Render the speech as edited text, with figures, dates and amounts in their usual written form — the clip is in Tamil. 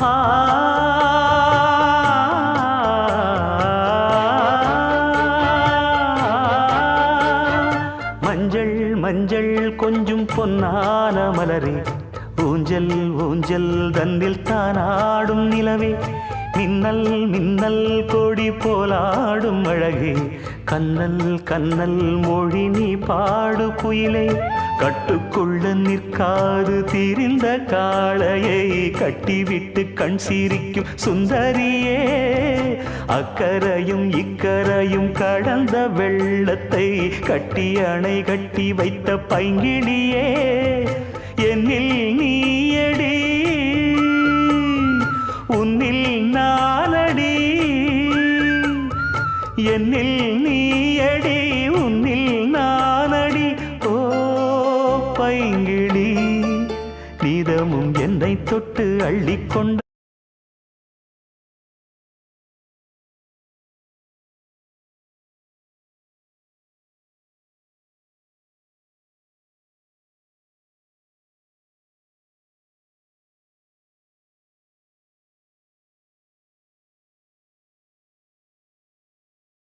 ஆ மஞ்சள் மஞ்சள் கொஞ்சம் பொன்னான மலரே, ஊஞ்சல் ஊஞ்சல் தன்னில் தானாடும் நிலவே, மின்னல் மின்னல் கொடி போலாடும் அழகே, கண்ணல் கண்ணல் மொழி நீ பாடு குயிலே, கட்டுக்குள்ள நிற்காது திரிந்த காளையை கட்டிவிட்டு கண் சிரிக்கும் சுந்தரியே, அக்கரையும் இக்கரையும் கடந்த வெள்ளத்தை கட்டி அணை கட்டி வைத்த பைங்கிளியே, என்னில் நீயடி உன்னில் நானடி, என்னில் நீயடி உன்னில் நானடி. ஓ பைங்கிளி, நீதமும் என்னை தொட்டு அள்ளிக்கொண்ட